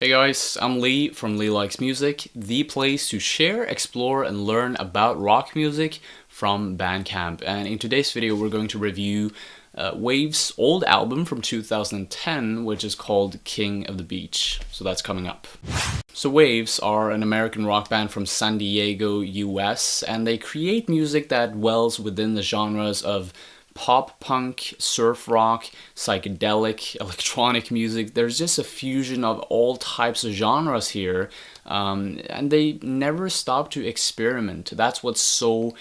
Hey guys, I'm Lee from Lee Likes Music, the place to share, explore, and learn about rock music from Bandcamp. And in today's video, we're going to review Wavves' old album from 2010, which is called King of the Beach. So that's coming up. So Wavves are an American rock band from San Diego, US, and they create music that dwells within the genres of pop punk, surf rock, psychedelic, electronic music. There's just a fusion of all types of genres here, and they never stop to experiment. That's what's so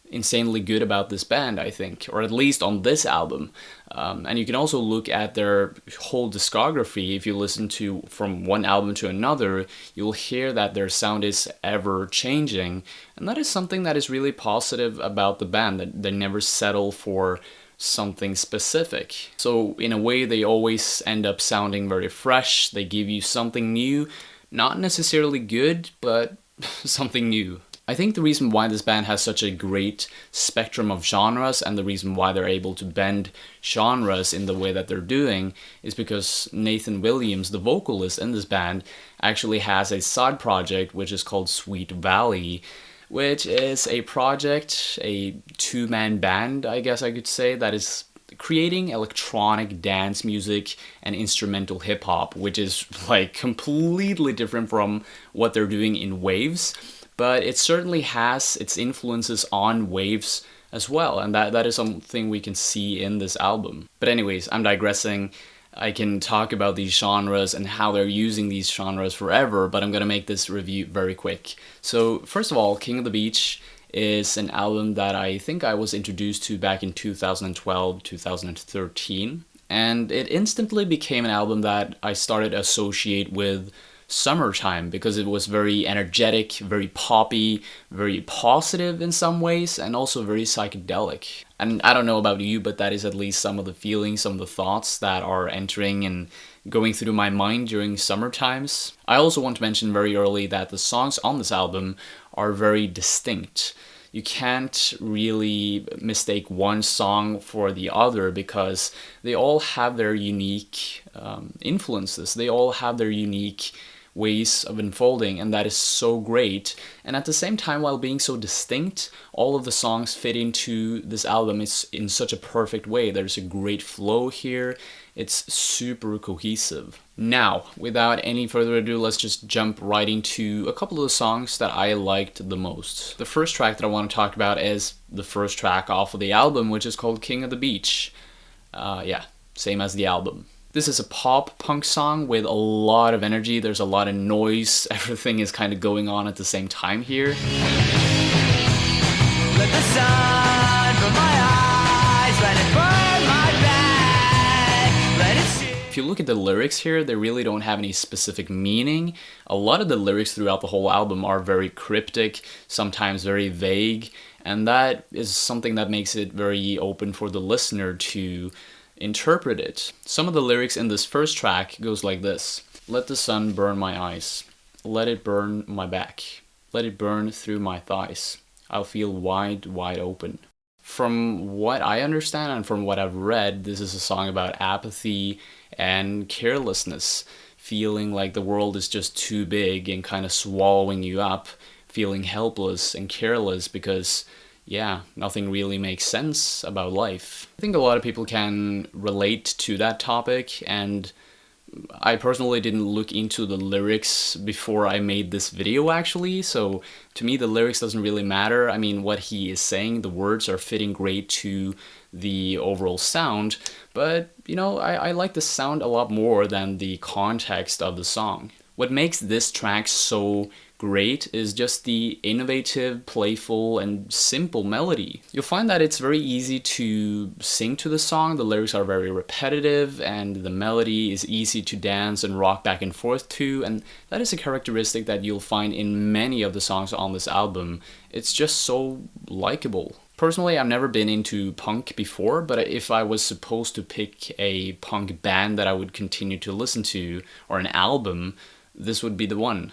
insanely good about this band, I think, or at least on this album. And you can also look at their whole discography. If you listen to from one album to another, you'll hear that their sound is ever changing, and that is something that is really positive about the band, that they never settle for something specific. So in a way, they always end up sounding very fresh. They give you something new, not necessarily good, but something new. I think the reason why this band has such a great spectrum of genres, and the reason why they're able to bend genres in the way that they're doing, is because Nathan Williams, the vocalist in this band, actually has a side project which is called Sweet Valley, which is a project, a two-man band, I guess I could say, that is creating electronic dance music and instrumental hip-hop, which is like completely different from what they're doing in Wavves. But it certainly has its influences on Wavves as well, and that is something we can see in this album. But anyways, I'm digressing. I can talk about these genres and how they're using these genres forever, but I'm gonna make this review very quick. So first of all, King of the Beach is an album that I think I was introduced to back in 2012, 2013, and it instantly became an album that I started to associate with summertime, because it was very energetic, very poppy, very positive in some ways, and also very psychedelic. And I don't know about you, but that is at least some of the feelings, some of the thoughts that are entering and going through my mind during summer times. I also want to mention very early that the songs on this album are very distinct. You can't really mistake one song for the other, because they all have their unique influences. They all have their unique ways of unfolding, and that is so great. And at the same time, while being so distinct, all of the songs fit into this album in such a perfect way. There's a great flow here. It's super cohesive. Now, without any further ado, let's just jump right into a couple of the songs that I liked the most. The first track that I want to talk about is the first track off of the album, which is called King of the Beach. Yeah, same as the album. This is a pop punk song with a lot of energy. There's a lot of noise. Everything is kind of going on at the same time here. Let the sun from my eyes, let it burn my back, let it see. If you look at the lyrics here, they really don't have any specific meaning. A lot of the lyrics throughout the whole album are very cryptic, sometimes very vague, and that is something that makes it very open for the listener to interpret it. Some of the lyrics in this first track goes like this: let the sun burn my eyes, let it burn my back, let it burn through my thighs, I'll feel wide, wide open. From what I understand and from what I've read, this is a song about apathy and carelessness, feeling like the world is just too big and kind of swallowing you up, feeling helpless and careless because yeah, nothing really makes sense about life. I think a lot of people can relate to that topic, and I personally didn't look into the lyrics before I made this video actually, so to me the lyrics doesn't really matter. I mean, what he is saying, the words are fitting great to the overall sound, but you know, I like the sound a lot more than the context of the song. What makes this track so great is just the innovative, playful, and simple melody. You'll find that it's very easy to sing to the song. The lyrics are very repetitive, and the melody is easy to dance and rock back and forth to, and that is a characteristic that you'll find in many of the songs on this album. It's just so likable. Personally, I've never been into punk before, but if I was supposed to pick a punk band that I would continue to listen to, or an album, this would be the one.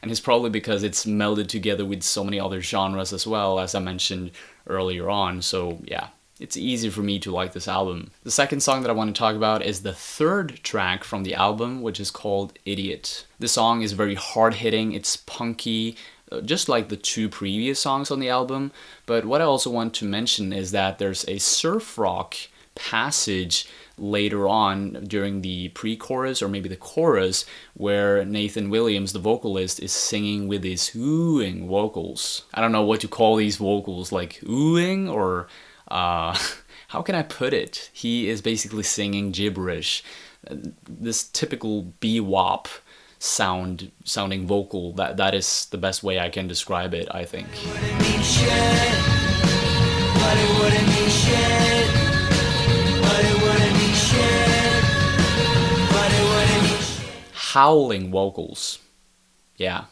And it's probably because it's melded together with so many other genres as well, as I mentioned earlier on. So yeah, it's easy for me to like this album. The second song that I want to talk about is the third track from the album, which is called Idiot. The song is very hard-hitting, it's punky, just like the two previous songs on the album. But what I also want to mention is that there's a surf rock passage later on during the pre-chorus or maybe the chorus where Nathan Williams, the vocalist, is singing with his oohing vocals. I don't know what to call these vocals, like oohing or how can I put it? He is basically singing gibberish. This typical bebop sounding vocal, that is the best way I can describe it, I think. Howling vocals. Yeah,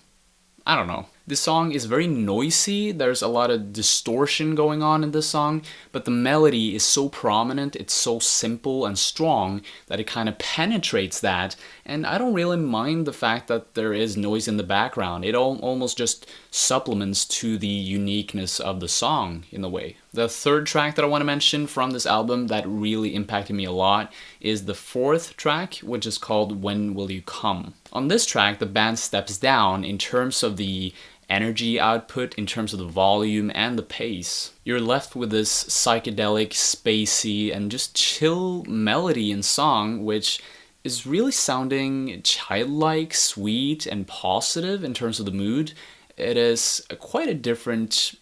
I don't know. This song is very noisy, there's a lot of distortion going on in this song, but the melody is so prominent, it's so simple and strong that it kind of penetrates that, and I don't really mind the fact that there is noise in the background. It almost just supplements to the uniqueness of the song in a way. The third track that I want to mention from this album that really impacted me a lot is the fourth track, which is called When Will You Come? On this track, the band steps down in terms of the energy output, in terms of the volume and the pace. You're left with this psychedelic, spacey, and just chill melody and song, which is really sounding childlike, sweet, and positive in terms of the mood. It is quite a different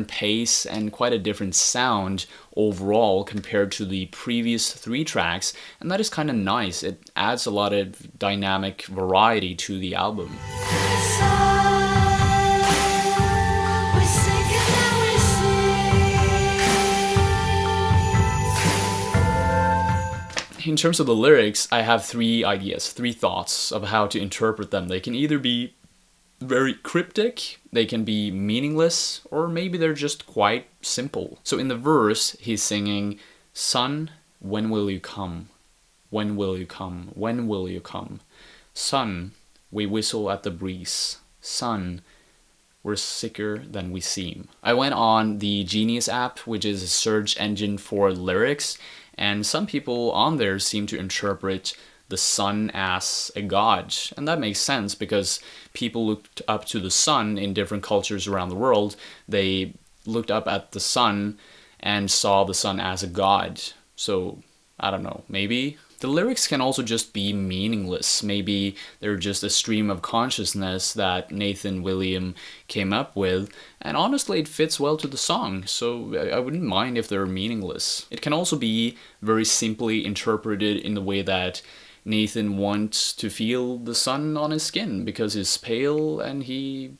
pace and quite a different sound overall compared to the previous three tracks, and that is kind of nice. It adds a lot of dynamic variety to the album. In terms of the lyrics, I have three ideas, three thoughts of how to interpret them. They can either be very cryptic, they can be meaningless, or maybe they're just quite simple. So in the verse, he's singing, "Sun, when will you come? When will you come? When will you come? Sun, we whistle at the breeze. Sun, we're sicker than we seem." I went on the Genius app, which is a search engine for lyrics, and some people on there seem to interpret the sun as a god. And that makes sense because people looked up to the sun in different cultures around the world. They looked up at the sun and saw the sun as a god. So, I don't know, maybe? The lyrics can also just be meaningless. Maybe they're just a stream of consciousness that Nathan Williams came up with, and honestly it fits well to the song, so I wouldn't mind if they're meaningless. It can also be very simply interpreted in the way that Nathan wants to feel the sun on his skin because he's pale and he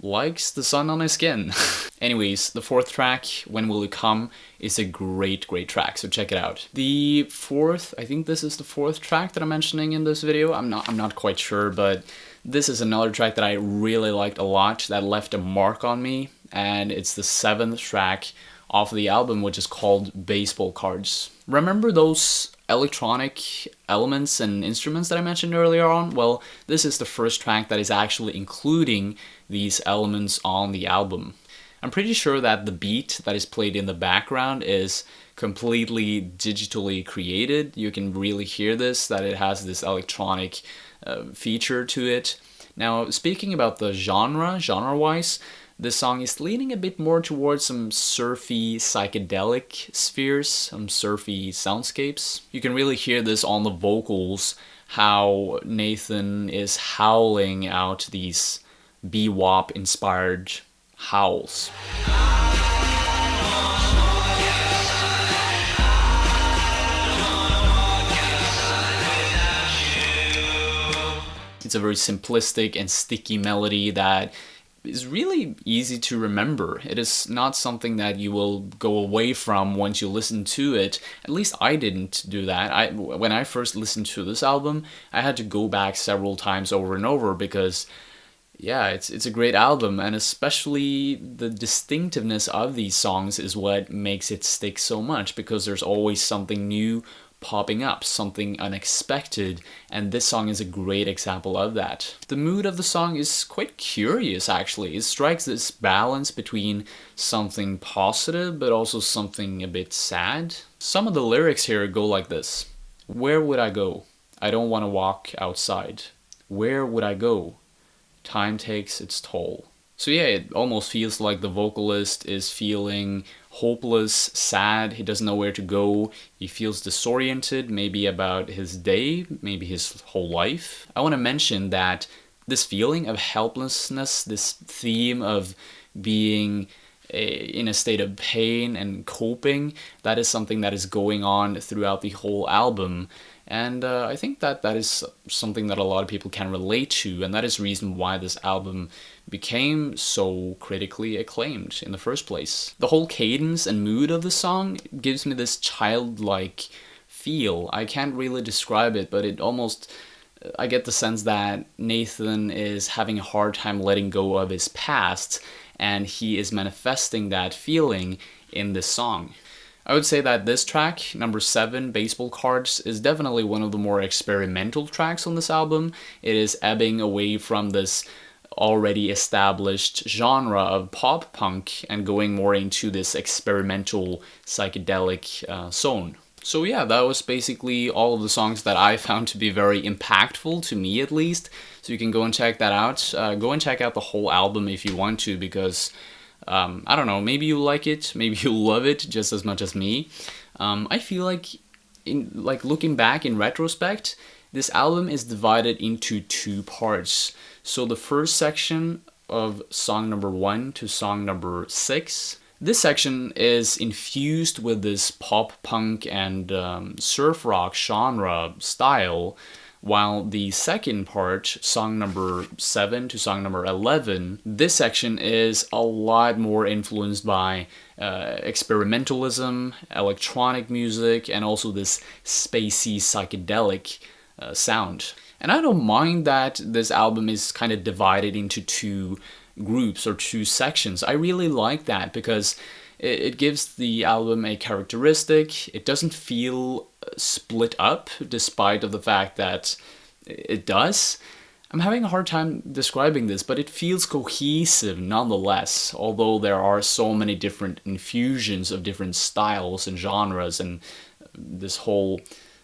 likes the sun on his skin. Anyways, the fourth track, When Will You Come, is a great track, so check it out. The fourth, I think this is the fourth track that I'm mentioning in this video. I'm not quite sure, but this is another track that I really liked a lot, that left a mark on me, and it's the seventh track off of the album, which is called Baseball Cards. Remember those electronic elements and instruments that I mentioned earlier on? Well, this is the first track that is actually including these elements on the album. I'm pretty sure that the beat that is played in the background is completely digitally created. You can really hear this, that it has this electronic feature to it. Now, speaking about the genre-wise, this song is leaning a bit more towards some surfy psychedelic spheres, some surfy soundscapes. You can really hear this on the vocals, how Nathan is howling out these bebop inspired howls. It's a very simplistic and sticky melody that is really easy to remember. It is not something that you will go away from once you listen to it. At least I didn't do that. When I first listened to this album, I had to go back several times over and over because, yeah, it's a great album, and especially the distinctiveness of these songs is what makes it stick so much, because there's always something new popping up, something unexpected, and this song is a great example of that. The mood of the song is quite curious actually. It strikes this balance between something positive but also something a bit sad. Some of the lyrics here go like this. Where would I go? I don't want to walk outside. Where would I go? Time takes its toll. So yeah, it almost feels like the vocalist is feeling hopeless, sad, he doesn't know where to go, he feels disoriented, maybe about his day, maybe his whole life. I want to mention that this feeling of helplessness, this theme of being in a state of pain and coping, that is something that is going on throughout the whole album. And I think that is something that a lot of people can relate to, and that is the reason why this album became so critically acclaimed in the first place. The whole cadence and mood of the song gives me this childlike feel. I can't really describe it, but it almost, I get the sense that Nathan is having a hard time letting go of his past, and he is manifesting that feeling in this song. I would say that this track, number 7, Baseball Cards, is definitely one of the more experimental tracks on this album. It is ebbing away from this already established genre of pop punk and going more into this experimental psychedelic zone. So yeah, that was basically all of the songs that I found to be very impactful, to me at least. So you can go and check that out. Go and check out the whole album if you want to, because I don't know, maybe you like it, maybe you love it just as much as me. I feel like, looking back in retrospect, this album is divided into 2 parts. So the first section of song number 1 to song number 6, this section is infused with this pop punk and surf rock genre style, while the second part, song number 7 to song number 11, this section is a lot more influenced by experimentalism, electronic music, and also this spacey psychedelic sound. And I don't mind that this album is kind of divided into 2 groups or 2 sections. I really like that because it gives the album a characteristic. It doesn't feel split up, despite of the fact that it does. I'm having a hard time describing this, but it feels cohesive nonetheless, although there are so many different infusions of different styles and genres and this whole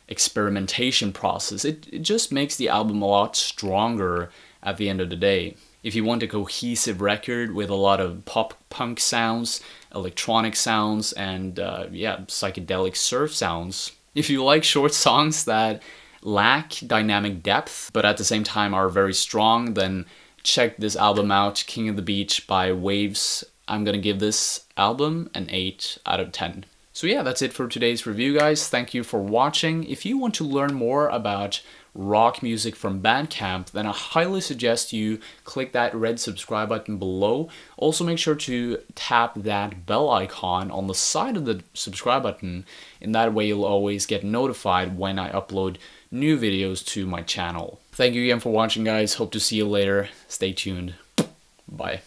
experimentation process. It just makes the album a lot stronger at the end of the day. If you want a cohesive record with a lot of pop punk sounds, electronic sounds, and psychedelic surf sounds. If you like short songs that lack dynamic depth, but at the same time are very strong, then check this album out, King of the Beach by Wavves. I'm gonna give this album an 8 out of 10. So yeah, that's it for today's review, guys. Thank you for watching. If you want to learn more about rock music from Bandcamp, then I highly suggest you click that red subscribe button below. Also make sure to tap that bell icon on the side of the subscribe button. In that way you'll always get notified when I upload new videos to my channel. Thank you again for watching, guys. Hope to see you later. Stay tuned. Bye.